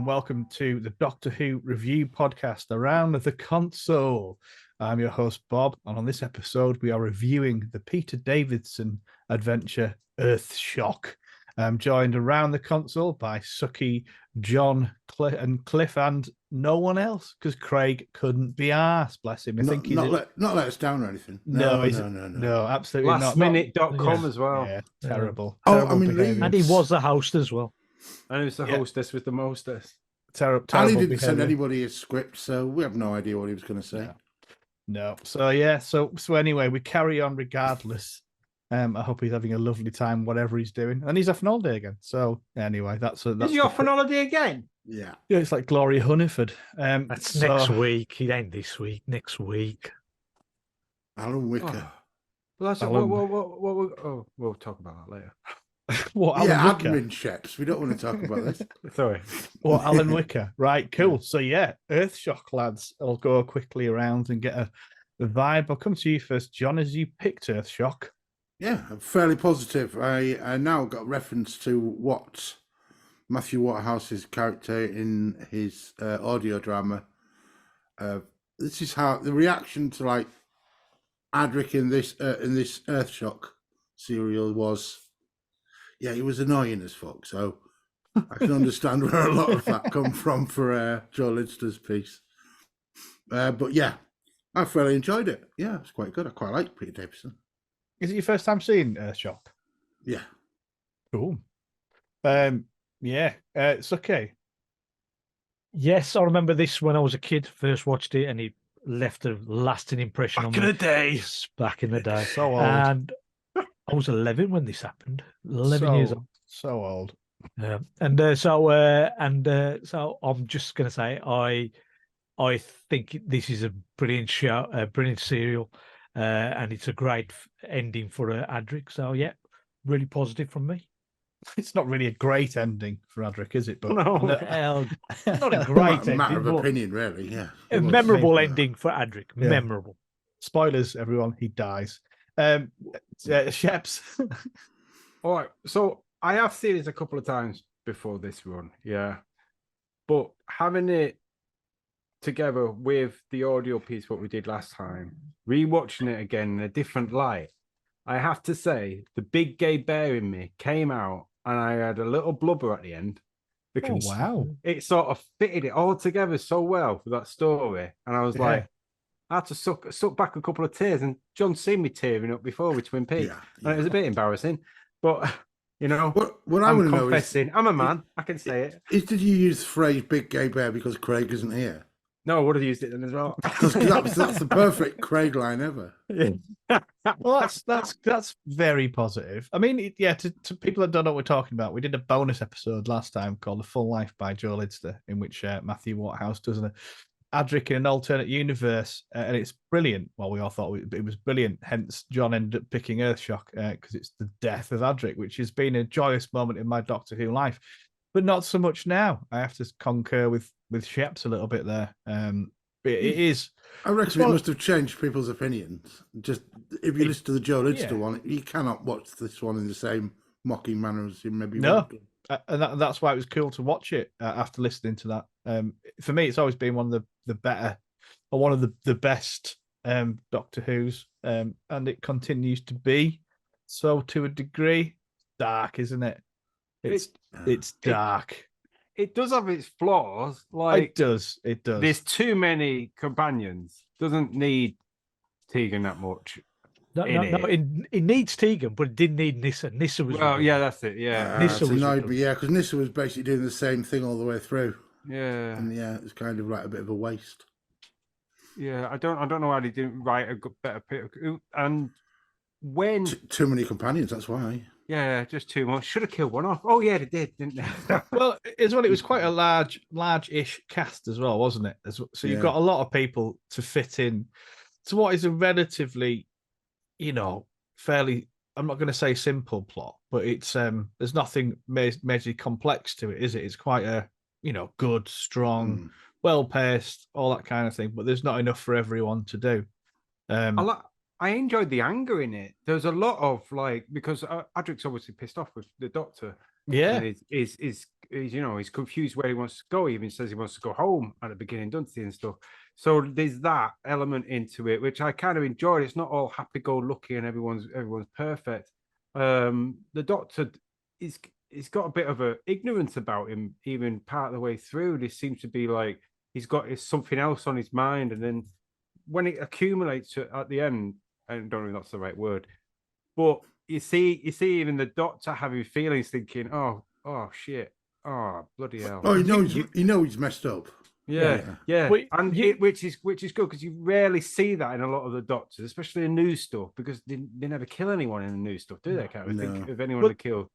and welcome to the Doctor Who review podcast Around the Console. I'm your host, Bob, and on this episode, we are reviewing the Peter Davidson adventure, Earthshock. I'm joined around the console by Suki, John, and Cliff, and no one else, because Craig couldn't be arsed, bless him. I think he's not let us down or anything. No, absolutely not. Lastminute.com as well. Yeah, terrible. Behaviour. And he was the host as well. And he was the hostess with the mostess. Terrible. And he didn't behavior. send anybody a script, so we have no idea what he was going to say. No. So anyway, we carry on regardless. I hope he's having a lovely time, whatever he's doing, and he's off on holiday again. So anyway, that's is he off on holiday again? Yeah, it's like Gloria Hunniford. That's next week. He ain't this week. Next week. Alan Wicker. Oh. Well, that's we'll talk about that later. What? Alan Wicker? Admin checks. We don't want to talk about this. Sorry. What? Alan Wicker? Right. Cool. So Earthshock lads. I'll go quickly around and get a vibe. I'll come to you first, John, as you picked Earthshock. Yeah, I'm fairly positive. I now got reference to what Matthew Waterhouse's character in his audio drama. This is how the reaction to like Adric in this Earthshock serial was. Yeah, he was annoying as fuck. So I can understand where a lot of that come from for Joe Lidster's piece. But yeah, I fairly enjoyed it. Yeah, it was quite good. I quite like Peter Davison. Is it your first time seeing Earthshock? Yeah. Cool. It's okay. Yes, I remember this when I was a kid. First watched it, and it left a lasting impression on me. Back in the day. So old. And I was 11 when this happened. 11 years old. So old. Yeah. So I'm just going to say I think this is a brilliant show, a brilliant serial. And it's a great ending for Adric. So, yeah, really positive from me. It's not really a great ending for Adric, is it? But not a great ending. Matter of opinion, really, yeah. A memorable ending for Adric. Yeah. Memorable. Spoilers, everyone. He dies. Sheps. All right. So I have seen it a couple of times before this run, yeah. But having it together with the audio piece, what we did last time, rewatching it again in a different light, I have to say the big gay bear in me came out, and I had a little blubber at the end because it sort of fitted it all together so well for that story. And I was like, I had to suck back a couple of tears, and John's seen me tearing up before with Twin Peaks, and it was a bit embarrassing, but you know, what I want to know is, I'm a man, I can say it. Did you use the phrase "big gay bear" because Craig isn't here? No, I would have used it then as well. Because that's the perfect Craig line ever. Well, that's very positive. I mean, to people that don't know what we're talking about, we did a bonus episode last time called "The Full Life" by Joe Lidster, in which Matthew Waterhouse does an Adric in an alternate universe, and it's brilliant. Well, we all thought it was brilliant. Hence, John ended up picking Earthshock because it's the death of Adric, which has been a joyous moment in my Doctor Who life, but not so much now. I have to concur with Sheps a little bit there. It is. I reckon it must have changed people's opinions. Just if you listen to the Joe Lidster one, you cannot watch this one in the same mocking manner as you maybe and that's why it was cool to watch it after listening to that. For me, it's always been one of the better, or one of the best Doctor Who's, and it continues to be so to a degree. Dark, isn't it? It's dark. It does have its flaws. Like it does. There's too many companions. Doesn't need Tegan that much. It needs Tegan, but it didn't need Nyssa. Nyssa was that's it. Yeah, Nyssa was because Nyssa was basically doing the same thing all the way through. Yeah, and it's kind of like a bit of a waste. Yeah, I don't know why they didn't write a better. And when too many companions, that's why. Yeah, just too much. Should have killed one off. Oh yeah, they did, didn't they? Well, it was quite a large-ish cast as well, wasn't it? So you've got a lot of people to fit in to what is a relatively, fairly, I'm not going to say simple plot, but it's there's nothing majorly complex to it, is it? It's quite a good, strong, well-paced, all that kind of thing. But there's not enough for everyone to do. I enjoyed the anger in it. There's a lot of because Adric's obviously pissed off with the Doctor. Yeah, and is he's confused where he wants to go. He even says he wants to go home at the beginning, doesn't he, and stuff. So there's that element into it, which I kind of enjoyed. It's not all happy-go-lucky and everyone's perfect. The Doctor he's got a bit of a ignorance about him, even part of the way through. This seems to be like he's got something else on his mind, and then when it accumulates at the end, I don't know if that's the right word, but you see even the Doctor having feelings, thinking, oh shit, oh bloody hell. Oh, he knows he's messed up. Yeah. And which is good, because you rarely see that in a lot of the Doctors, especially in new stuff, because they never kill anyone in the new stuff, do they? Can't we think of anyone to kill?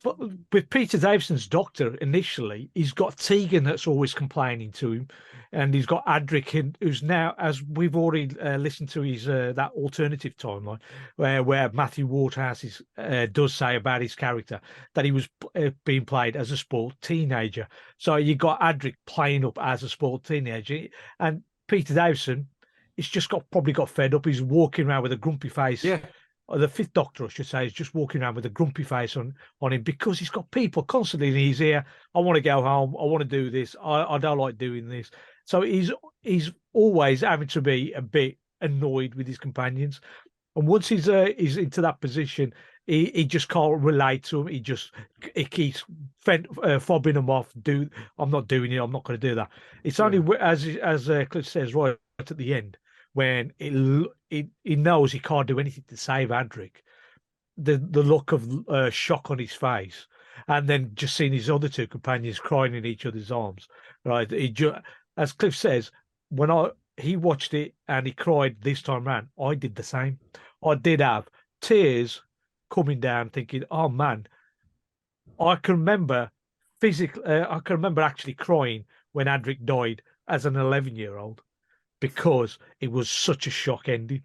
But with Peter Davison's Doctor, initially, he's got Tegan that's always complaining to him, and he's got Adric, who's now, as we've already listened to his that alternative timeline, where Matthew Waterhouse does say about his character that he was being played as a spoiled teenager. So you got Adric playing up as a spoiled teenager, and Peter Davison, he's just probably got fed up. He's walking around with a grumpy face. Yeah. Or the fifth Doctor, I should say, is just walking around with a grumpy face on him, because he's got people constantly in his ear. I want to go home. I want to do this. I don't like doing this. So he's always having to be a bit annoyed with his companions. And once he's into that position, he just can't relate to him. He keeps fobbing them off. I'm not doing it. I'm not going to do that. It's only as Cliff says right at the end, when he knows he can't do anything to save Adric, the look of shock on his face, and then just seeing his other two companions crying in each other's arms, right? As Cliff says, when he watched it and he cried this time round, I did the same. I did have tears coming down, thinking, oh man, I can remember actually crying when Adric died as an 11-year-old. Because it was such a shock ending.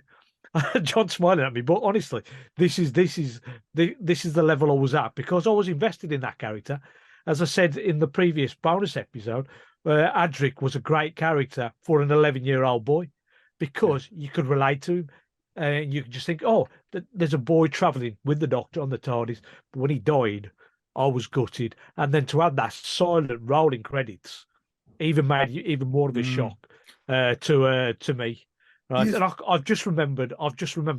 John's smiling at me, but honestly, this is the level I was at, because I was invested in that character. As I said in the previous bonus episode, Adric was a great character for an 11-year-old boy, because you could relate to him, and you could just think, oh, there's a boy traveling with the Doctor on the TARDIS. But when he died, I was gutted, and then to have that silent rolling credits even made even more of a shock. To me, right? Yes. And I've just remembered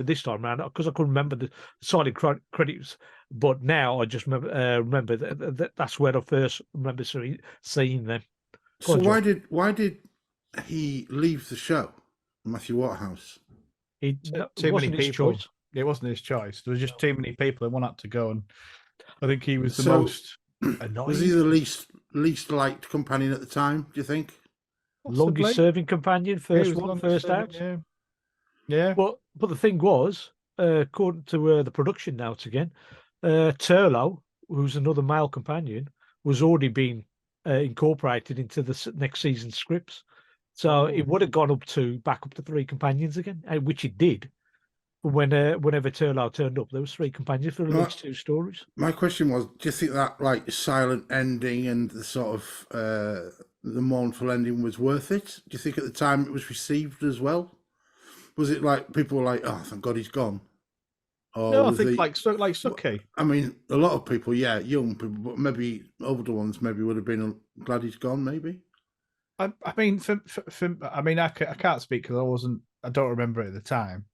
this time around, because I couldn't remember the silent credits, but now I just remember that's where I first remember seeing them. So why did he leave the show, Matthew Waterhouse? Too many people. It wasn't his choice. There was just too many people, and one had to go, and I think he was the most annoying. Was he the least liked companion at the time, do you think? Longest serving companion, first out. Yeah. But the thing was, according to the production notes again, Turlough, who's another male companion, was already being incorporated into the next season's scripts. So it would have gone back up to 3 companions again, which it did. Whenever Turlough turned up, there was 3 companions for at least 2 stories. My question was, do you think that like silent ending and the sort of the mournful ending was worth it? Do you think at the time it was received as well? Was it like people were like, "Oh, thank God he's gone"? Or no, I think like Suki. I mean, a lot of people, young people, but maybe older ones, maybe would have been glad he's gone. Maybe. I mean, I can't speak because I don't remember it at the time.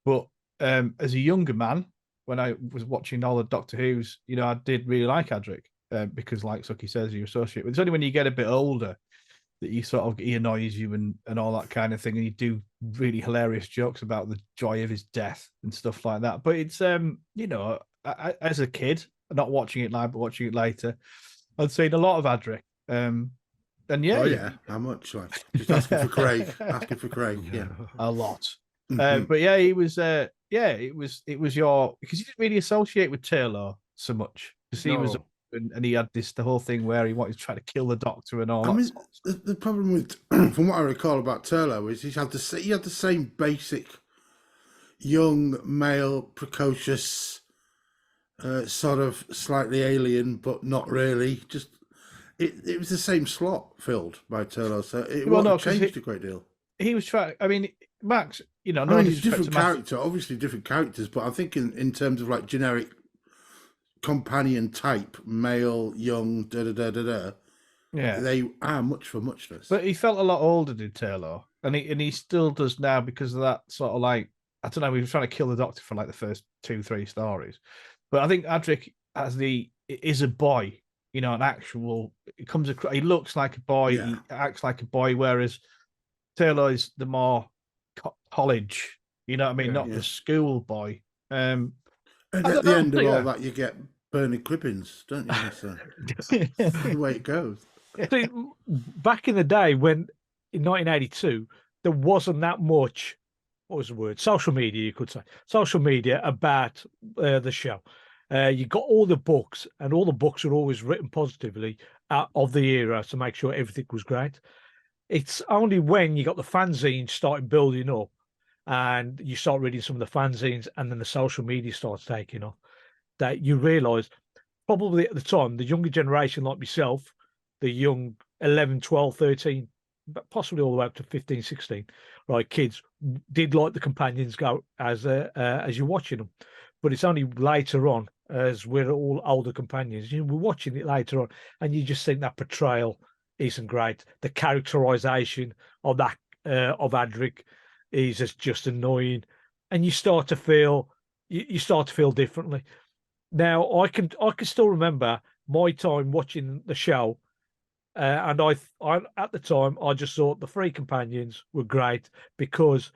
But as a younger man, when I was watching all the Doctor Who's, I did really like Adric. Because, like Suki says, you associate with. It's only when you get a bit older that he annoys you and all that kind of thing, and you do really hilarious jokes about the joy of his death and stuff like that. But it's as a kid, not watching it live but watching it later, I'd seen a lot of Adric. And how much? Like, just asking for Craig, yeah, a lot. But yeah, he was. It was your, because you didn't really associate with Turlough so much, because he was. And he had the whole thing where he wanted to try to kill the Doctor and all that. I mean, the problem with, from what I recall about Turlough, is he had the same basic young male, precocious, sort of slightly alien, but not really. Just it was the same slot filled by Turlough, so it changed a great deal. He was trying. I mean, Max, it's different character, obviously different characters, but I think in terms of like generic companion type, male, young, da da da da da. Yeah. They are much for muchness. But he felt a lot older, did Taylor, and he still does now because of that sort of like, I don't know. We were trying to kill the Doctor for like the first 2-3 stories, but I think Adric is a boy. You know, an actual. He comes across. He looks like a boy. Yeah. He acts like a boy. Whereas Taylor is the more college. You know what I mean? Yeah. Not the school boy. And I at don't the know, end of yeah. all that, you get Bernie Cribbins, don't you? That's the way it goes. See, back in the day when in 1982 there wasn't that much. What was the word? Social media, you could say. Social media about the show. You got all the books, and all the books are always written positively of the era to make sure everything was great. It's only when you got the fanzines started building up, and you start reading some of the fanzines, and then the social media starts taking off, that you realise probably at the time the younger generation like myself, the young 11, 12, 13, but possibly all the way up to 15, 16, right, kids did like the companions go as you're watching them. But it's only later on, as we're all older companions, we're watching it later on, and you just think that portrayal isn't great. The characterization of that of Adric is just annoying, and you start to feel differently. Now I can still remember my time watching the show, and I at the time I just thought the three companions were great because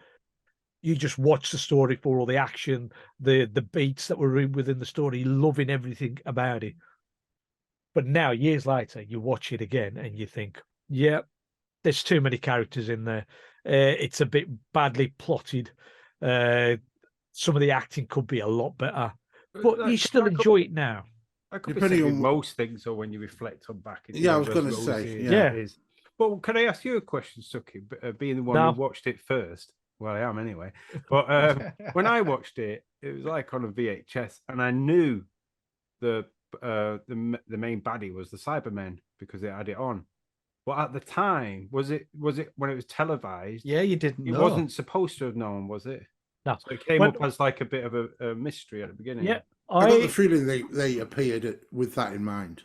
you just watch the story for all the action, the beats that were within the story, loving everything about it. But now, years later, you watch it again and you think, yeah, there's too many characters in there. It's a bit badly plotted. Some of the acting could be a lot better, but you still enjoy it now. I could be Depending saying with on most things, or when you reflect on back. Yeah, I was going to say, yeah. It is. But can I ask you a question, Suki? Being the one No. who watched it first, well, I am anyway. But when I watched it, it was like on a VHS, and I knew the main baddie was the Cybermen because they had it on. But at the time, was it when it was televised? Yeah, you didn't It know. wasn't supposed to have known, was it? No. So it came up as like a bit of a mystery at the beginning. Yeah, I got the feeling they appeared with that in mind.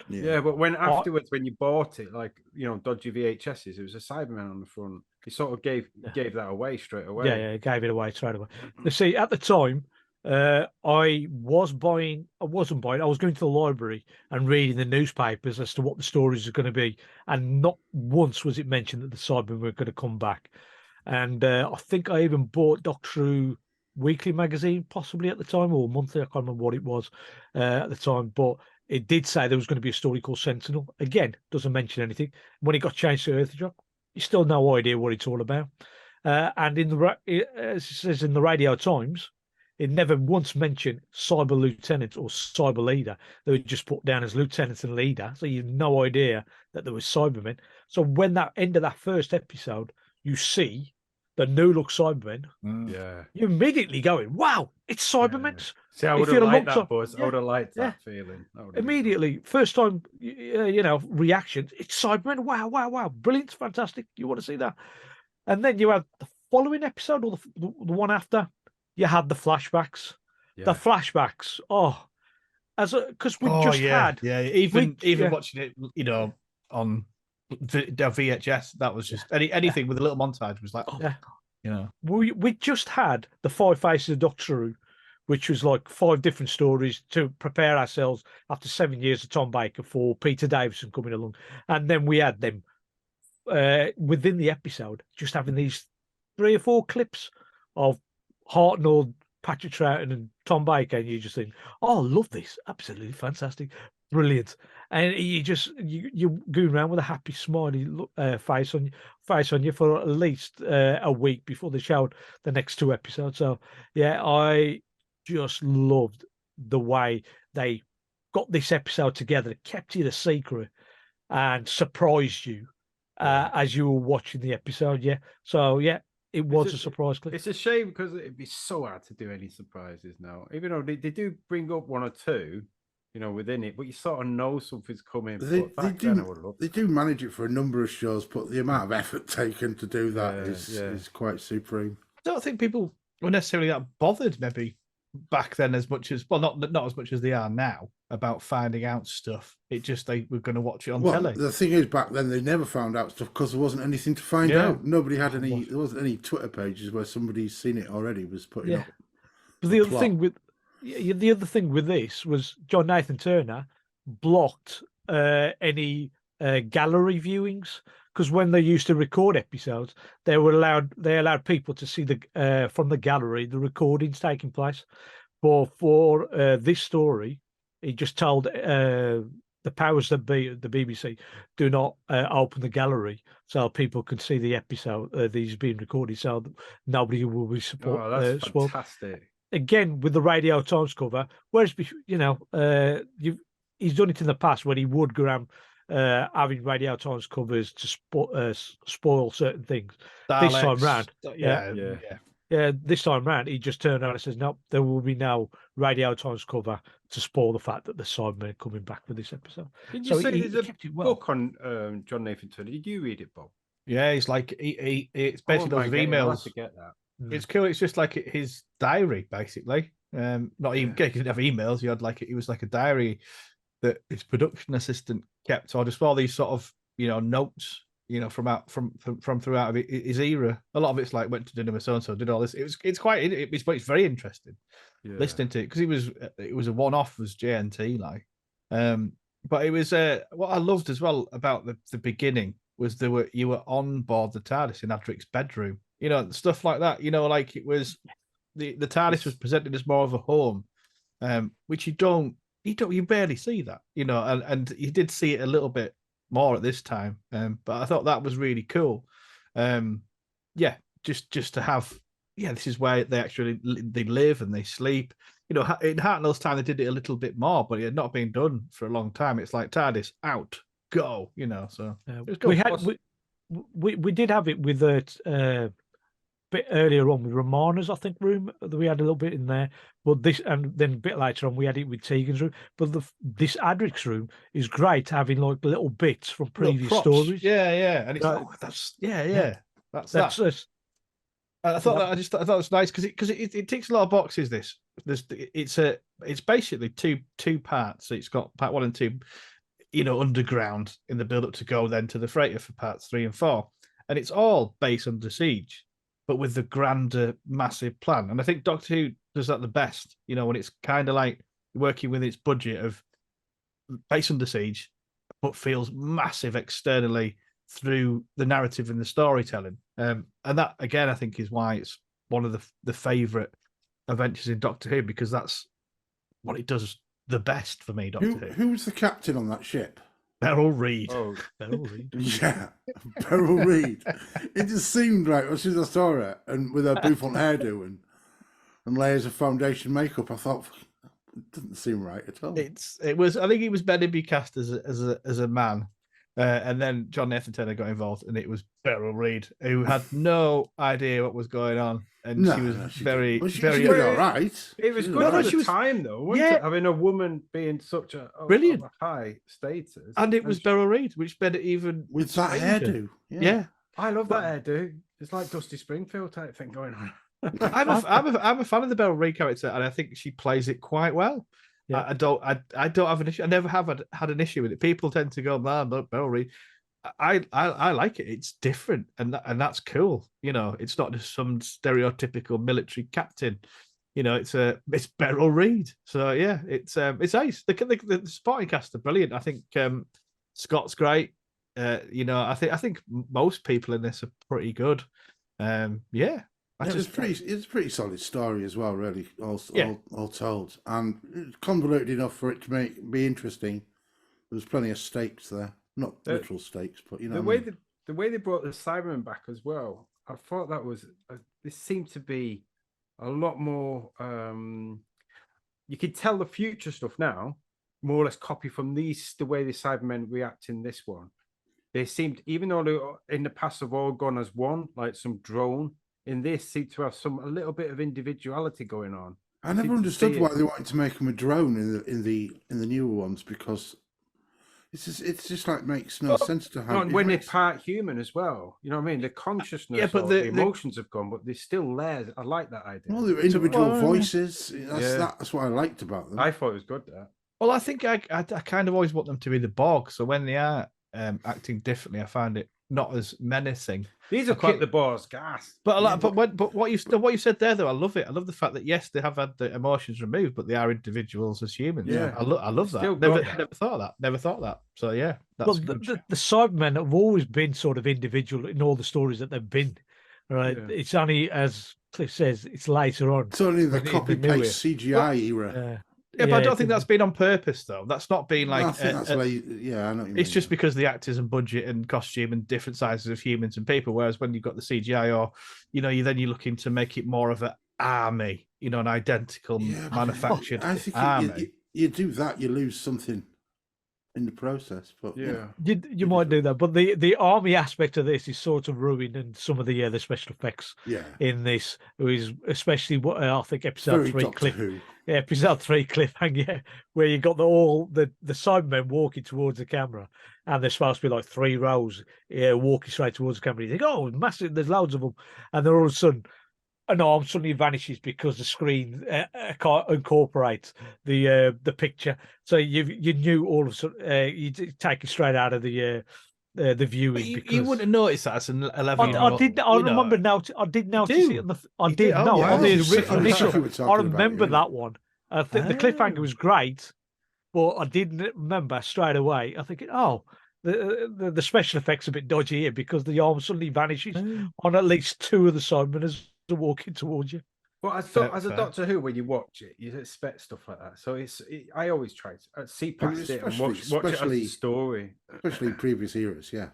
Yeah, but when afterwards, when you bought it, like, you know, dodgy VHSs, it was a Cyberman on the front. He sort of gave that away straight away. Yeah, gave it away straight away. You see, at the time, I wasn't buying. I was going to the library and reading the newspapers as to what the stories are going to be, and not once was it mentioned that the Cybermen were going to come back. And I think I even bought Doctor Who weekly magazine, possibly at the time, or monthly. I can't remember what it was at the time, but it did say there was going to be a story called Sentinel. Again, doesn't mention anything. When it got changed to Earthshock, you still no idea what it's all about. And as it says in the Radio Times, it never once mentioned Cyber Lieutenant or Cyber Leader. They were just put down as Lieutenant and Leader, so you have no idea that there was Cybermen. So when that end of that first episode, you see the new look Cybermen, you're immediately going, wow, it's Cybermen. Yeah. See, I would have liked that, Buzz. I would have liked that feeling. Immediately, first time, reaction, it's Cybermen. Wow. Brilliant, fantastic. You want to see that? And then you have the following episode or the one after, you had the flashbacks. Yeah. The flashbacks, because we just had. Yeah, even watching it, you know, on VHS, that was just anything with a little montage was like, you know. We just had the 5 Faces of Doctor Who, which was like 5 different stories to prepare ourselves after 7 years of Tom Baker for Peter Davison coming along. And then we had them within the episode, just having these 3 or 4 clips of Hartnell, Patrick Troughton and Tom Baker, and you just think, oh, I love this. Absolutely fantastic. Brilliant. And you just you going around with a happy smiley face on you for at least a week before they showed the next 2 episodes. So yeah, I just loved the way they got this episode together, kept it a secret and surprised you as you were watching the episode. Yeah. So yeah, it was a surprise clip. It's a shame because it'd be so hard to do any surprises now. Even though they do bring up 1 or 2, you know, within it, but you sort of know something's coming. They do manage it for a number of shows, but the amount of effort taken to do that is quite supreme. I don't think people were necessarily that bothered, maybe, back then as much as not as much as they are now about finding out stuff. It just they were going to watch it on Well, telly. the thing is, back then they never found out stuff because there wasn't anything to find Yeah. out. Nobody had any. There wasn't any Twitter pages where somebody's seen it already was putting Yeah. up. But the the other plot. thing with the other thing with this was John Nathan Turner blocked any gallery viewings, because when they used to record episodes, they allowed people to see the from the gallery the recordings taking place. But for this story, he just told the powers that be, the BBC, do not open the gallery so people can see the episode these being recorded, so nobody will be Oh, that's spoiled. fantastic. Again with the Radio Times cover, whereas he's done it in the past when he would go around having Radio Times covers to spoil certain things. This time round, this time round, he just turned around and says, "No, there will be no Radio Times cover to spoil the fact that the Cybermen coming back for this episode." Did So you say he there's a kept it well. book on John Nathan Turner? Did you read it, Bob? Yeah, it's like it's basically those I'll have emails. to get that. It's cool. It's just like his diary, basically. Not even he didn't have emails. He had it was like a diary that his production assistant kept, or just all these sort of notes, from throughout his era. A lot of it's like went to dinner with so and so, did all this. It's very interesting listening to it, because it was a one-off as JNT but it was what I loved as well about the beginning was you were on board the TARDIS in Adric's bedroom, stuff like that. Like it was the TARDIS was presented as more of a home, which you barely see that, and you did see it a little bit more at this time. But I thought that was really cool. Just to have, this is where they live and they sleep. In Hartnell's time, they did it a little bit more, but it had not been done for a long time. It's like TARDIS out, go, so it was cool. We did have it with a bit earlier on with Romana's, I think, room. We had a little bit in there, but this, and then a bit later on we had it with Tegan's room. But this Adric's room is great, having like little bits from previous stories. And it's that's that. I thought I thought it was nice because it ticks a lot of boxes. It's basically two parts. So it's got part 1 and 2, underground in the build up to go then to the freighter for parts 3 and 4, and it's all base under siege, but with the grander, massive plan. And I think Doctor Who does that the best. When it's kind of like working with its budget of base under siege, but feels massive externally through the narrative and the storytelling. And that, again, I think is why it's one of the favourite adventures in Doctor Who, because that's what it does the best for me, Doctor Who. Who was the captain on that ship? Beryl Reid. Oh, Beryl Reid. Yeah, Beryl Reid. It just seemed like, as soon as I saw her, and with her bouffant hairdo and layers of foundation makeup, I thought, it doesn't seem right at all. It was. I think it was meant to be cast as a man, and then John Nathan Turner got involved, and it was Beryl Reid, who had no idea what was going on, and she was very did all right. It was good at the time, though, wasn't it? Having a woman being such a brilliant high status, and it was Beryl Reid, which made it even with that hairdo. Yeah, I love that hairdo. It's like Dusty Springfield type thing going on. I'm a fan of the Beryl Reid character, and I think she plays it quite well. Yeah. I don't have an issue. I never have had an issue with it. People tend to go, "Man, look, Beryl Reid." I like it. It's different, and that's cool. It's not just some stereotypical military captain. It's Beryl Reid. So yeah, it's nice. The supporting cast are brilliant. I think Scott's great. I think most people in this are pretty good. It's a pretty solid story as well, really, all told, and it's convoluted enough for it to be interesting. There's plenty of stakes there, not literal stakes, but the way they brought the Cybermen back as well. I thought that was this seemed to be a lot more. You could tell the future stuff now, more or less copy from the way the Cybermen react in this one. They seemed, even though they in the past have all gone as one, like some drone. In this, seemed to have a little bit of individuality going on. I never understood why they wanted to make them a drone in the newer ones, because It's just like makes no sense to have. And when they're part human as well, you know what I mean? The consciousness but or the emotions have gone, but they're still there. I like that idea. Well, they're individual Well, voices. That's what I liked about them. I thought it was good, that. Well, I think I kind of always want them to be the Borg. So when they are acting differently, I find it not as menacing. These are quite the Borg's gas. But what you said there, though, I love it. I love the fact that yes, they have had the emotions removed, but they are individuals as humans. Yeah. I love that. Still Never got that. thought of that. Never thought of that. So yeah, that's Well, good. the Cybermen have always been sort of individual in all the stories that they've been. Right? Yeah. It's only, as Cliff says, it's later on. It's only the in the copy new paste CGI era. Yeah, but I don't think that's been on purpose, though. That's not been like. I think that's I know what you mean. It's just because the actors and budget and costume and different sizes of humans and people. Whereas when you've got the CGI, or you're looking to make it more of an army, an identical manufactured I think army. you do that, you lose something in the process. But you might do that, but the army aspect of this is sort of ruining some of the special effects. In this, is especially what I think episode 3 episode 3 cliffhanger, where you got the Cybermen walking towards the camera, and they're supposed to be like 3 rows, walking straight towards the camera. You think, oh, massive! There's loads of them, and then all of a sudden, an arm suddenly vanishes because the screen incorporates the picture. So you knew all of a sudden you take it straight out of the viewing. But you wouldn't notice that as an 11-year-old. I did. I remember now. I did notice it. On the initial. I remember that one. I think the cliffhanger was great, but I didn't remember straight away. I think, the special effects are a bit dodgy here because the arm suddenly vanishes on at least 2 of the Cybermen as they're walking towards you. Well, I thought as a Doctor Who, when you watch it, you expect stuff like that. So I always try to see past it and watch it as a story, especially previous eras. Yeah.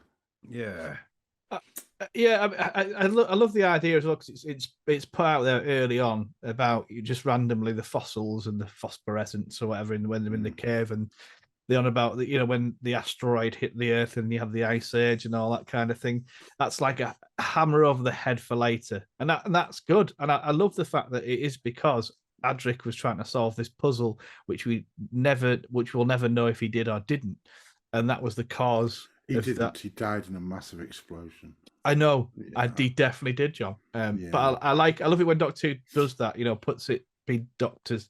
I love the idea as well, because it's put out there early on about just randomly the fossils and the phosphorescence or whatever when they're in the cave, and they're on about when the asteroid hit the Earth and you have the ice age and all that kind of thing. That's like a hammer over the head for later, and that's good. And I love the fact that it is because Adric was trying to solve this puzzle, which we'll never know if he did or didn't, and that was the cause. He didn't. He died in a massive explosion. I know. He definitely did, John. But I love it when Doctor Who does that. Puts it be Doctor's,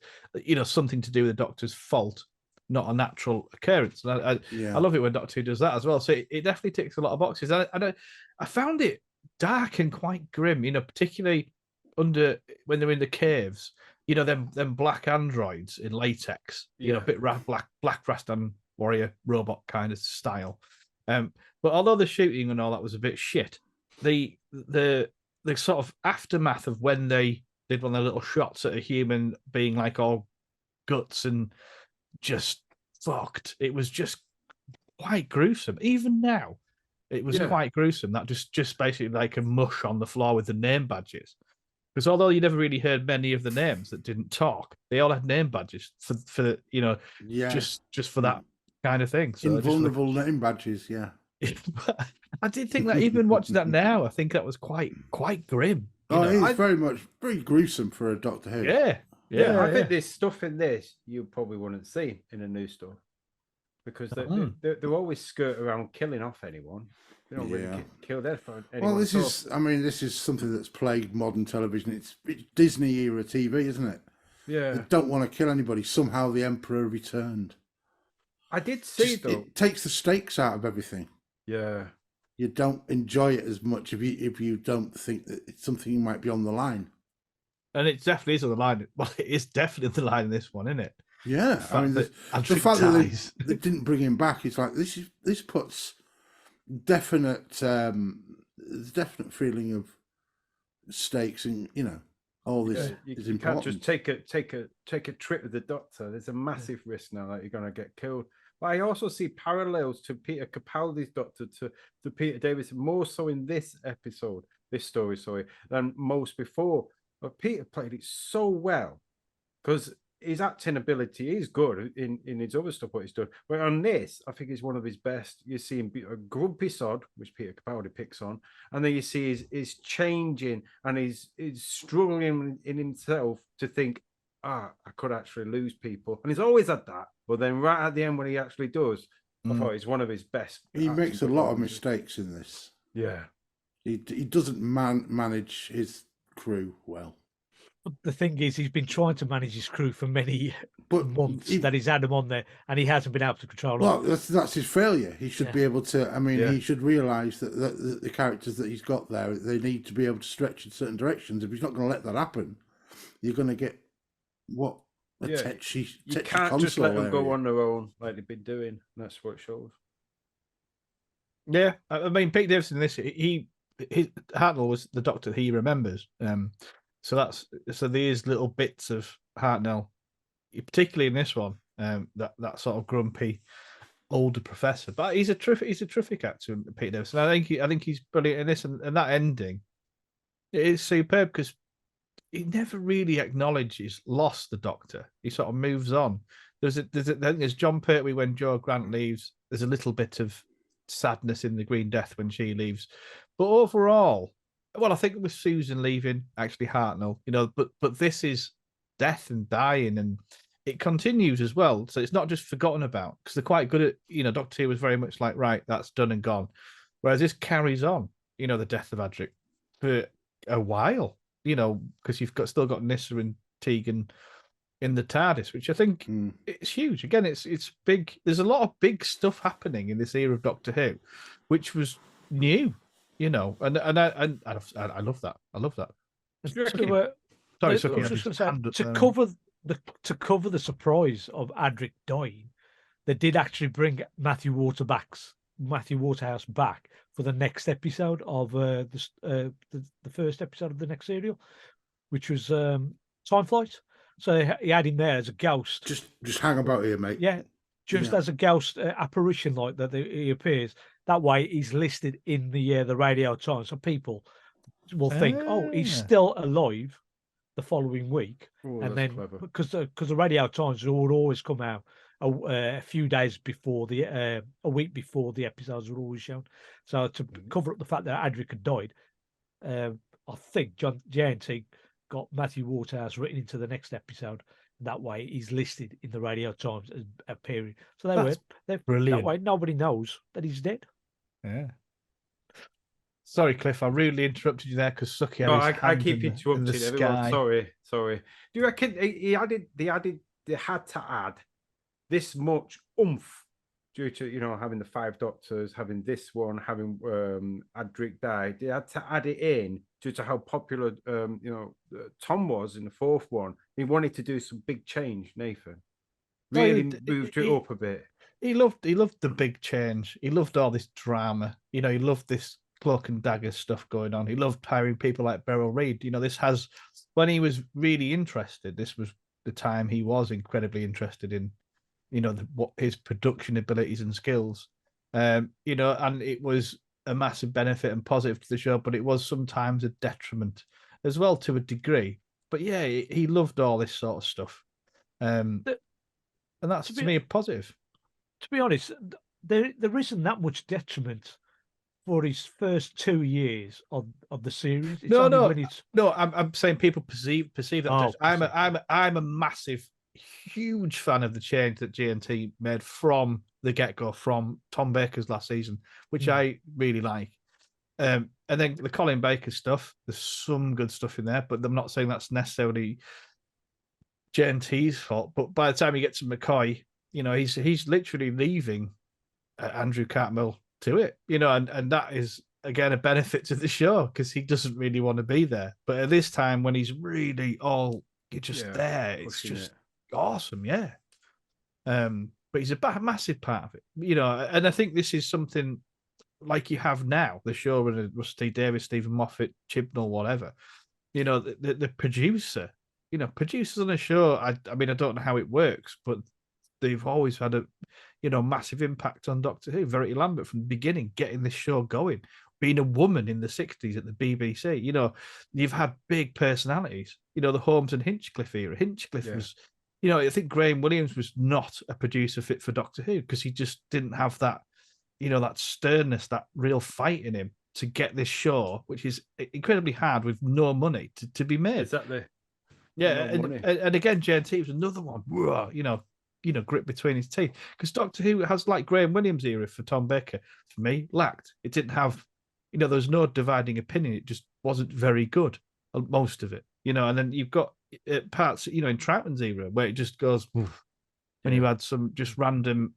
something to do with the Doctor's fault, not a natural occurrence. And I love it when Doctor Who does that as well. So it definitely ticks a lot of boxes. I found it dark and quite grim. Particularly when they're in the caves. Them black androids in latex. A bit black Rastan warrior robot kind of style. But although the shooting and all that was a bit shit, the sort of aftermath of when they did one of the little shots at a human being like all guts and just fucked, it was just quite gruesome. Even now, it was quite gruesome. That just basically like a mush on the floor with the name badges. Because although you never really heard many of the names that didn't talk, they all had name badges for just for that kind of thing. So invulnerable name badges, I did think that even watching that now, I think that was quite grim. It's very gruesome for a Doctor Who. Yeah. I think there's stuff in this you probably wouldn't see in a new stuff, because they're always skirt around killing off anyone. They don't really kill their anyone. Well, this is something that's plagued modern television. It's Disney era TV, isn't it? Yeah, they don't want to kill anybody. Somehow the Emperor returned. I did see though. It takes the stakes out of everything. Yeah, you don't enjoy it as much if you don't think that it's something might be on the line. And it definitely is on the line. Well, it is definitely on the line in this one, isn't it? Yeah, the fact that they didn't bring him back, it's like this puts definite feeling of stakes, and all this is important. You can't just take a trip with the Doctor. There's a massive risk now that you're going to get killed. But I also see parallels to Peter Capaldi's Doctor to Peter Davison, more so in this story, than most before. But Peter played it so well, because his acting ability is good in his other stuff, what he's done. But on this, I think it's one of his best. You see him be a grumpy sod, which Peter Capaldi picks on, and then you see his changing, and he's struggling in himself to think, I could actually lose people. And he's always had that. But then right at the end, when he actually does, I thought he's one of his best. He acting makes a lot of performances. mistakes in this. Yeah. He doesn't manage his crew well. But the thing is, he's been trying to manage his crew for many But months that he's had them on there, and he hasn't been able to control them. Well, that's his failure. He should Yeah. be able to. I mean, Yeah. he should realise that the characters that he's got there, they need to be able to stretch in certain directions. If he's not going to let that happen, you're going to get a tetchy You tetchy can't just let them console go area. on their own like they've been doing. That's what it shows. Yeah, I mean, Pete Davidson in this, Hartnell was the Doctor he remembers. So these little bits of Hartnell, particularly in this one, that sort of grumpy older professor. But he's a terrific actor, Pete Davidson. I think he's brilliant in this, and that ending, it is superb because he never really acknowledges lost the Doctor. He sort of moves on. I think there's John Pertwee when Joe Grant leaves. There's a little bit of sadness in the Green Death when she leaves, but overall, well, I think with Susan leaving, actually Hartnell, but this is death and dying, and it continues as well. So it's not just forgotten about because they're quite good at, Doctor Who was very much like, right, that's done and gone, whereas this carries on, the death of Adric for a while, because you've still got Nyssa and Tegan in the TARDIS, which I think it's huge. Again, it's big. There's a lot of big stuff happening in this era of Doctor Who, which was new, and I love that. I love that. Sorry, I was just going to say, to cover the surprise of Adric dying, they did actually bring Matthew Waterhouse back for the next episode of the first episode of the next serial, which was Time Flight. So he had him there as a ghost. Just hang about here, mate. Yeah, as a ghost apparition like that. He appears that way. He's listed in the Radio Times, so people will think, oh, he's still alive the following week, and then clever. because the Radio Times would always come out a few days before a week before the episodes were always shown. So to cover up the fact that Adric had died, I think JNT got Matthew Waterhouse written into the next episode. That way, he's listed in the Radio Times as appearing. So they're brilliant. That way, nobody knows that he's dead. Yeah. Sorry, Cliff, I rudely interrupted you there because Suki. No, I keep interrupting everyone. Sorry. Do you reckon they had to add this much oomph due to having the 5 Doctors, having this one, having Adric died? They had to add it in due to how popular Tom was in the 4th one. He wanted to do some big change. Nathan really moved it up a bit. He loved the big change. He loved all this drama. He loved this cloak and dagger stuff going on. He loved hiring people like Beryl Reid. When he was really interested, this was the time he was incredibly interested in, what his production abilities and skills. And it was a massive benefit and positive to the show, but it was sometimes a detriment as well to a degree. But yeah, he loved all this sort of stuff. And that's to me a positive. To be honest, there isn't that much detriment for his first 2 years of the series. I'm saying people perceive that. Oh, I'm a massive, huge fan of the change that GNT made from the get-go, from Tom Baker's last season, which I really like. And then the Colin Baker stuff, there's some good stuff in there, but I'm not saying that's necessarily GNT's fault. But by the time you get to McCoy, he's literally leaving Andrew Cartmel to it, and that is again a benefit to the show because he doesn't really want to be there. But at this time, when he's really there, it's just awesome, yeah. But he's a massive part of it, and I think this is something like you have now, the showrunner, Rusty Davis, Stephen Moffat, Chibnall, whatever, the producer, producers on a show, I mean, I don't know how it works, but they've always had a massive impact on Doctor Who. Verity Lambert from the beginning, getting this show going, being a woman in the 60s at the BBC. You've had big personalities. The Holmes and Hinchcliffe era. Hinchcliffe was, I think Graham Williams was not a producer fit for Doctor Who because he just didn't have that, that sternness, that real fight in him to get this show, which is incredibly hard with no money to be made. Exactly. Yeah, and again, JNT was another one. grit between his teeth. Because Doctor Who has like Graham Williams era for Tom Baker. For me, lacked. It didn't have, there was no dividing opinion. It just wasn't very good. Most of it, and then you've got parts, in Troutman's era where it just goes, woof, and you had some just random,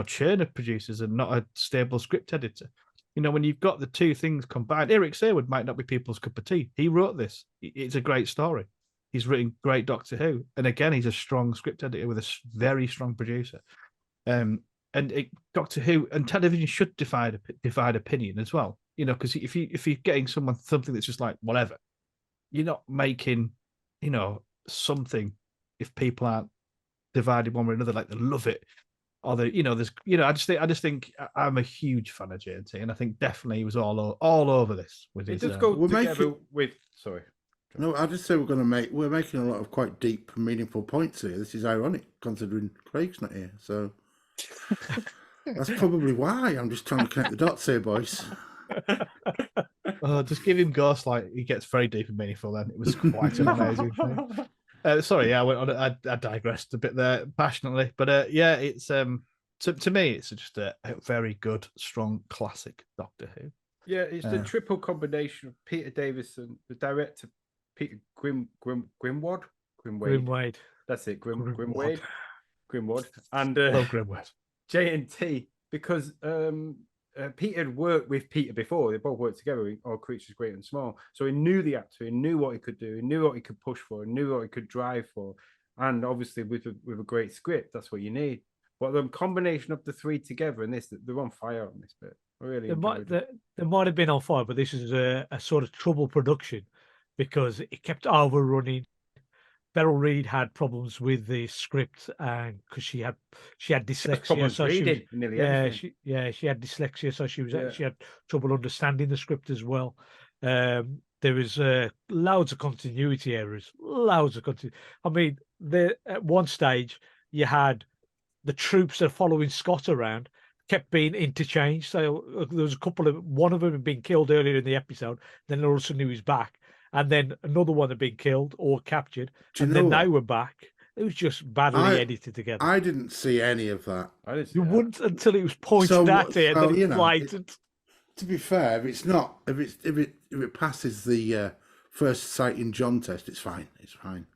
churn of producers and not a stable script editor. When you've got the two things combined, Eric Saywood might not be people's cup of tea. He wrote this. It's a great story. He's written great Doctor Who. And again, he's a strong script editor with a very strong producer. Doctor Who and television should divide opinion as well. Because if you're getting something that's just like whatever, you're not making, something if people aren't divided one way or another, like they love it. Or I just think I'm a huge fan of JNT, and I think definitely he was all over this with his. It does go together with. Sorry. No, I just say we're making a lot of quite deep and meaningful points here. This is ironic considering Craig's not here, so that's probably why I'm just trying to connect the dots here, boys. Just give him Ghostlight. He gets very deep and meaningful. Then it was quite an amazing thing. Sorry, yeah, I went on. I digressed a bit there passionately, but yeah, it's to me, it's just a very good, strong, classic Doctor Who. Yeah, it's the triple combination of Peter Davison, the director, Peter Grimwade. That's it, Grimwade, and Grimwade. JNT, because Peter had worked with Peter before. They both worked together in All Creatures Great and Small. So he knew the actor, he knew what he could do, he knew what he could push for, he knew what he could drive for. And obviously with a great script, that's what you need. But the combination of the three together and this, they're on fire on this bit. Really, they might have been on fire, but this is a sort of trouble production because it kept overrunning. Beryl Reid had problems with the script, and because she had dyslexia, so she had dyslexia, so she had trouble understanding the script as well. There was loads of continuity errors, I mean, at one stage you had the troops that are following Scott around kept being interchanged. So there was one of them had been killed earlier in the episode, then all of a sudden he was back. And then another one had been killed or captured, and then they were back. It was just badly edited together. I didn't see any of that. Wouldn't until it was pointed at it, and then it's blatant. To be fair, if it passes the first sighting John test, it's fine. It's fine.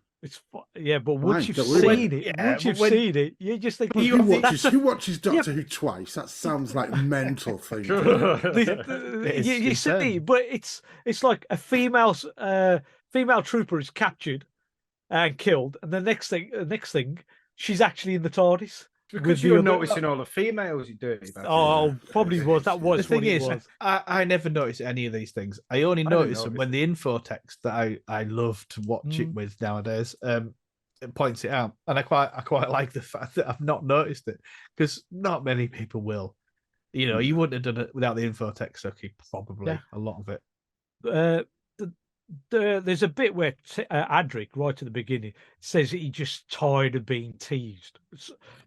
But once you've seen it, you just think who watches Doctor Who twice? That sounds like a mental thing. You see, but it's like a female trooper is captured and killed, and the next thing, she's actually in the TARDIS. Because you're noticing all the females you do. Probably was. That was the thing is, was. I never noticed any of these things. I only noticed them when the info text that I love to watch it with nowadays it points it out, and I quite like the fact that I've not noticed it because not many people will. You wouldn't have done it without the info text. Okay, probably a lot of it. There's a bit where Adric, right at the beginning, says that he's just tired of being teased,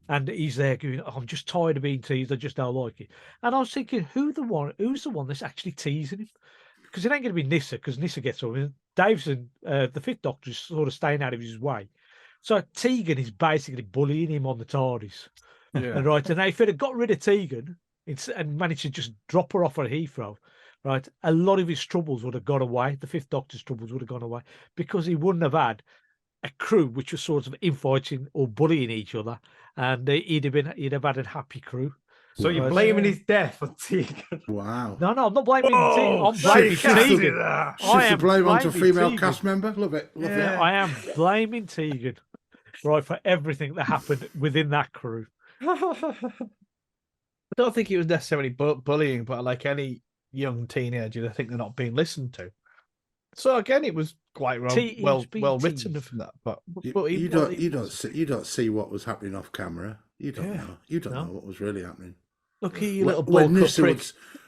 and he's there going, "I'm just tired of being teased. I just don't like it." And I was thinking, who's the one that's actually teasing him? Because it ain't going to be Nyssa, because Nyssa gets over. Davison, the Fifth Doctor, is sort of staying out of his way. So Tegan is basically bullying him on the TARDIS, and if it had got rid of Tegan and managed to just drop her off at Heathrow. Right, a lot of his troubles would have gone away. The Fifth Doctor's troubles would have gone away because he wouldn't have had a crew which was sort of infighting or bullying each other, and he'd have had a happy crew. So you're blaming his death on Tegan? Wow! No, I'm not blaming Tegan. I'm blaming Tegan. I am blame onto a female cast member. Love it. I am blaming Tegan, right, for everything that happened within that crew. I don't think it was necessarily bullying, but like any young teenager, I think they're not being listened to. So again, it was quite well written from that. But you don't see what was happening off camera. You don't know. You don't know what was really happening. Look at you, little ball prick.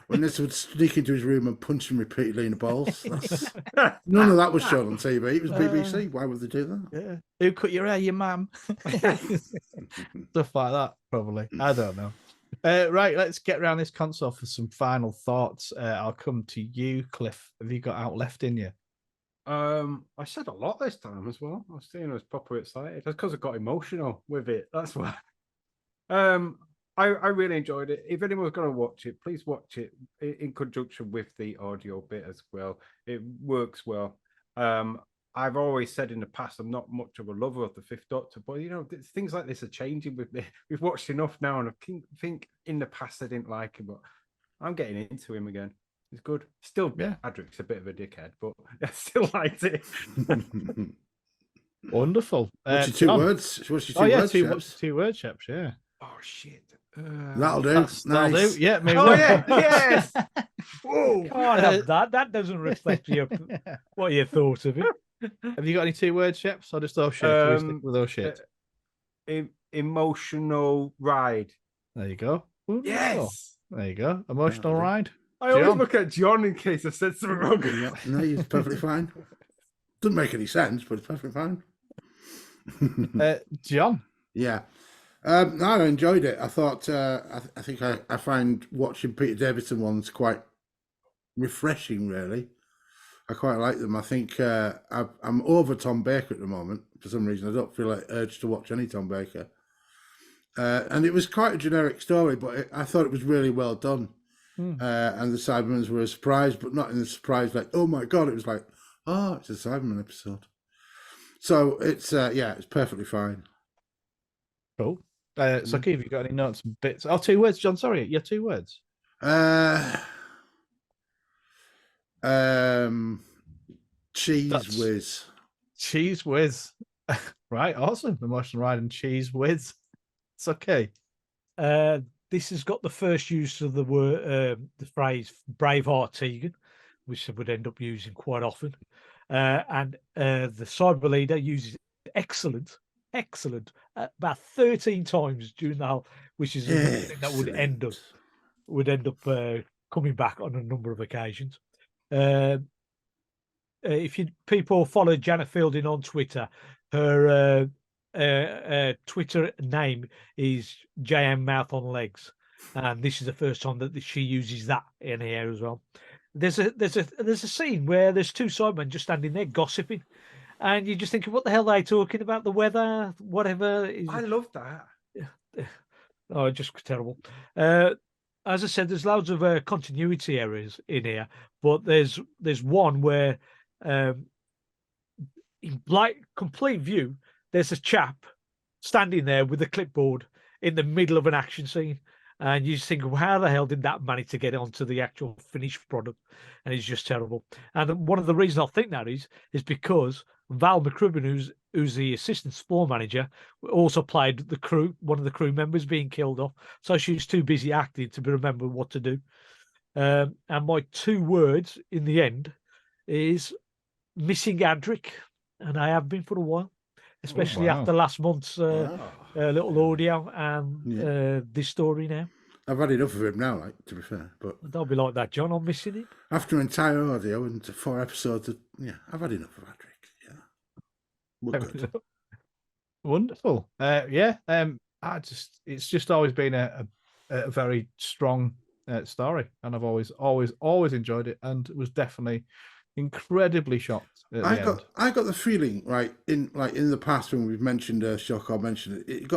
When this would sneak into his room and punch him repeatedly in the balls. None of that was shown on TV. It was BBC. Why would they do that? Yeah. Who cut your hair, your mum? Stuff like that, probably. I don't know. Right, let's get around this console for some final thoughts. I'll come to you, Cliff. Have you got out left in you? I said a lot this time as well. I was saying I was proper excited. That's because I got emotional with it. That's why. I really enjoyed it. If anyone's going to watch it, please watch it in conjunction with the audio bit as well. It works well. I've always said in the past I'm not much of a lover of the Fifth Doctor, but things like this are changing with me. We've watched enough now, and I think in the past I didn't like him, but I'm getting into him again. It's good. Still, Yeah. Adric's a bit of a dickhead, but I still liked it. Wonderful. What's your two John? words? What's your two Oh yeah, words? Chaps? two word chaps. Yeah, Oh shit! That'll do. that'll Nice. do. Yeah, me Oh one. yeah, yes. Whoa! Can't have that. That doesn't reflect what you thought of it. Have you got any two word chaps? Or just oh shit? Can we stick with oh shit? Emotional ride. There you go. Wonderful. Yes. There you go. Emotional ride. I always John? look at John in case I said something wrong. Yeah, no, you're perfectly fine. Doesn't make any sense, but it's perfectly fine. John. Yeah. No, I enjoyed it. I thought, I think I find watching Peter Davison ones quite refreshing, really. I quite like them. I think I'm over Tom Baker at the moment. For some reason, I don't feel like urge to watch any Tom Baker. And it was quite a generic story, but I thought it was really well done. And the Cybermans were a surprise, but not in the surprise like, oh my God, it was like, oh, it's a Cyberman episode. So it's, it's perfectly fine. Cool. So Keith, you got any notes and bits? Oh, two words, John. Sorry, yeah, two words. Cheese whiz. Cheese whiz. Right, awesome. Emotional ride and cheese whiz. It's okay. This has got the first use of the word, the phrase "Braveheart Tegan," which I would end up using quite often. And the cyber leader uses excellent about 13 times during the whole, which is another thing that would end up coming back on a number of occasions. If people follow Janet Fielding on Twitter, her Twitter name is JM Mouth on Legs, and this is the first time that she uses that in here as well. There's a scene where there's two Cybermen just standing there gossiping, and you're just thinking, what the hell are they talking about? The weather, whatever. I love that. Oh, just terrible. As I said, there's loads of continuity errors in here, but there's one where in complete view, there's a chap standing there with a clipboard in the middle of an action scene. And you just think, well, how the hell did that manage to get onto the actual finished product? And it's just terrible. And one of the reasons I think that is because Val McCribbin, who's the assistant floor manager, also played the crew, one of the crew members being killed off. So she was too busy acting to remember what to do. And my two words in the end is missing Adric. And I have been for a while, especially after last month's little audio and this story now. I've had enough of him now, like, to be fair. But don't be like that, John. I'm missing him. After an entire audio and 4 episodes, I've had enough of Adric. Yeah, we're good. Wonderful. It's just always been a very strong story, and I've always enjoyed it, and was definitely incredibly shocked. I got the feeling, right, in the past when we've mentioned Earthshock or mentioned it,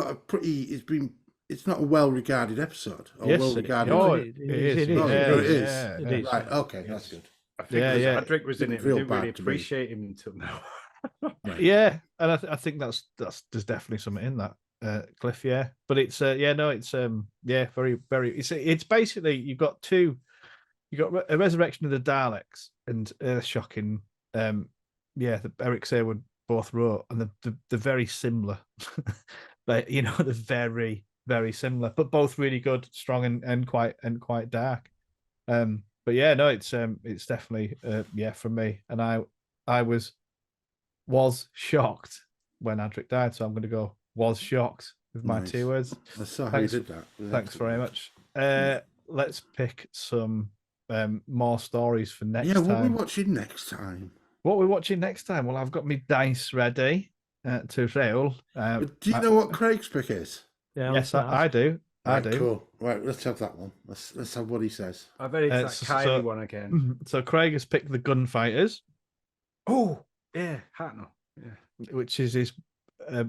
it's not a well-regarded episode. Or yes, well-regarded. It is. Right, okay, that's good. I think Adric was in it. We didn't really appreciate him until now. Right. Yeah, and I think there's definitely something in that, Cliff. Yeah, but it's very, very. It's basically you've got a resurrection of the Daleks and Earthshock in that Eric Saywood both wrote, and they're very similar. But they're very, very similar, but both really good, strong, and quite dark. But yeah, no, it's definitely from me, and I was shocked when Adric died, so I'm going to go was shocked with my 2 words. I saw how you did that. Thanks very much. Let's pick some more stories for next time. Yeah, what are we watching next time? Well, I've got my dice ready to roll. Do you know what Craig's pick is? Yeah, yes, I do. I do. Cool. Right, let's have that one. Let's have what he says. I bet it's that Kylie one again. So Craig has picked the Gunfighters. Oh, yeah, Hartnell. Yeah. which is his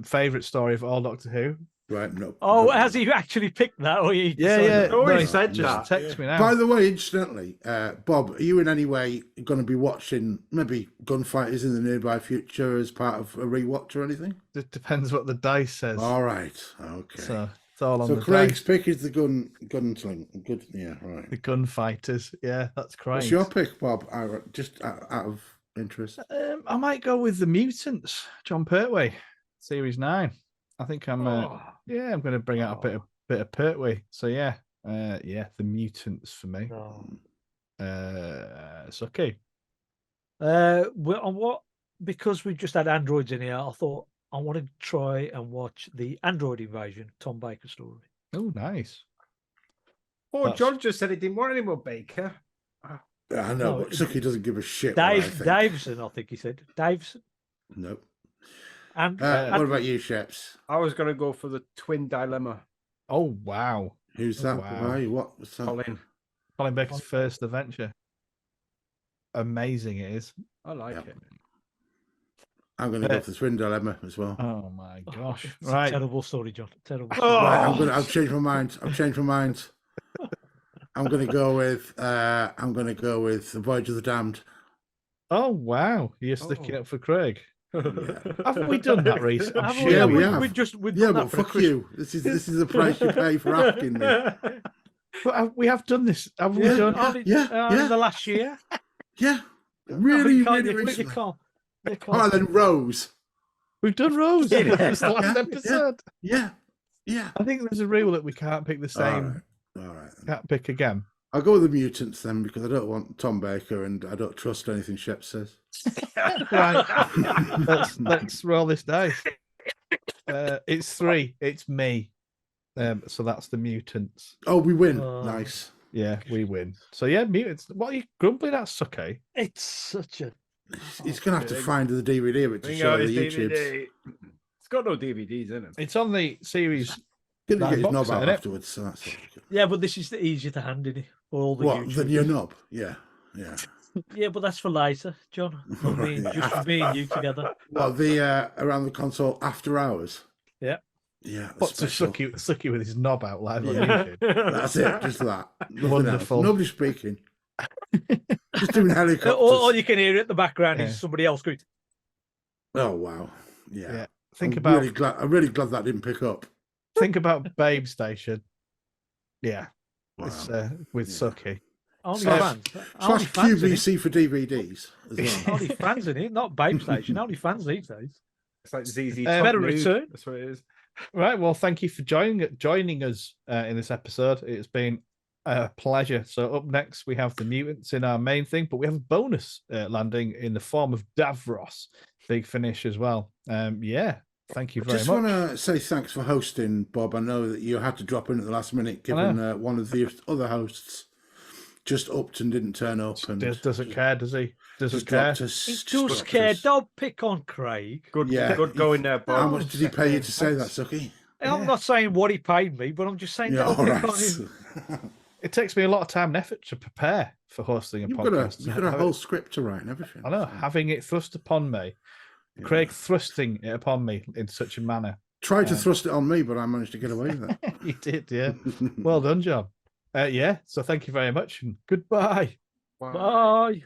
favourite story of all Doctor Who. Right, no. Oh, no. has he actually picked that? Or he Yeah, decided- yeah. Oh, no, he he said just that. text me now. By the way, incidentally, Bob, are you in any way going to be watching maybe Gunfighters in the nearby future as part of a rewatch or anything? It depends what the dice says. All right, okay. So it's all on So the Craig's dice. pick is the gunsling. Good, yeah, right. The gunfighters. Yeah, that's correct. What's your pick, Bob? Just out of interest. I might go with the mutants, John Pertwee, series 9. I think I'm. Oh. Yeah, I'm going to bring out a bit of Pertwee. So yeah, the mutants for me. No. It's okay. Well, on what? Because we've just had androids in here, I thought I wanted to try and watch the Android Invasion, Tom Baker story. Oh, nice. Oh, That's- John just said he didn't want any more Baker. I know, No, but Suki doesn't give a shit. what I think. Davison, I think he said. Davison. Nope. And, What about you, Sheps? I was going to go for the Twin Dilemma. Oh wow. Who's Oh, that? wow. Why? What's that? Colin, Colin Baker's first adventure. Amazing it is. I like Yep. it. I'm going to go for the Twin Dilemma as well. Oh my gosh. It's a Right. terrible story, John. Terrible. Oh. Right, I've changed my mind. I'm going to go with The Voyage of the Damned. Oh wow. You're sticking Oh. up for Craig. Yeah. Haven't we done that recently? Haven't Sure Yeah, we? we Yeah, have. we've Yeah, done that but for the fuck you. This is the price you pay for asking me. But we have done this. Have we Yeah. done? Only, Yeah, only yeah. the last year. Yeah, No, really, you can't- really you recently. can't. You can't. All right, then Rose. We've done Rose. Yeah. It's the last Yeah. episode. Yeah, yeah. I think there's a rule that we can't pick the same. All right. Then. Can't pick again. I'll go with the mutants then because I don't want Tom Baker and I don't trust anything Shep says. Right. let's roll this dice. It's 3. It's me. So that's the mutants. Oh, we win. Oh. Nice. Yeah, we win. So yeah, mutants. What are you grumbling at, Sucky? It's such a. He's going to have to find the DVD of it to Bring show out the his YouTubes. DVD. It's got no DVDs in it. It's on the series. Going to That get his box knob set, out innit? afterwards. So that's all. Yeah, but this is the easier to hand in it for all the What? Then your YouTubers. knob? Yeah. Yeah. Yeah, but that's for later, John. For me, Right. just for me and you together. What, the around the console after hours? Yeah. Yeah. What's a special. Sucky with his knob out live on Yeah. YouTube? That's it. Just that. Nothing Wonderful. else. Nobody's speaking. Just doing helicopters. All you can hear at the background Yeah. is somebody else going. Oh wow. Yeah. Yeah. Think I'm about really glad that didn't pick up. think about Babe Station. Yeah, Wow. it's with Yeah. Sucky. Only Slash- fans. Slash Only fans in it. QVC for DVDs as well. Only fans in it, not Babe Station. Only fans these days. It's like ZZ Top better Nude. return. That's what it is. Right. Well, thank you for joining us in this episode. It's been a pleasure. So up next we have the mutants in our main thing, but we have a bonus landing in the form of Davros. Big finish as well. Yeah. Thank you I very just much. want to say thanks for hosting, Bob. I know that you had to drop in at the last minute, given one of the other hosts just upped and didn't turn up, and Doesn't care, does he? Doesn't just care. dropped us. He just does dropped care. us. Don't pick on Craig. Good, Yeah. good going there, Bob. How much did he pay you to say that, Sucky? I'm not saying what he paid me, but I'm just saying Yeah, don't all pick on right. him. It takes me a lot of time and effort to prepare for hosting a You've podcast. got a whole script to write and everything. I know, having it thrust upon me. Yeah. Craig thrusting it upon me in such a manner. Tried to thrust it on me, but I managed to get away with it. You did, yeah. Well done, John. Yeah, so thank you very much and goodbye. Wow. Bye.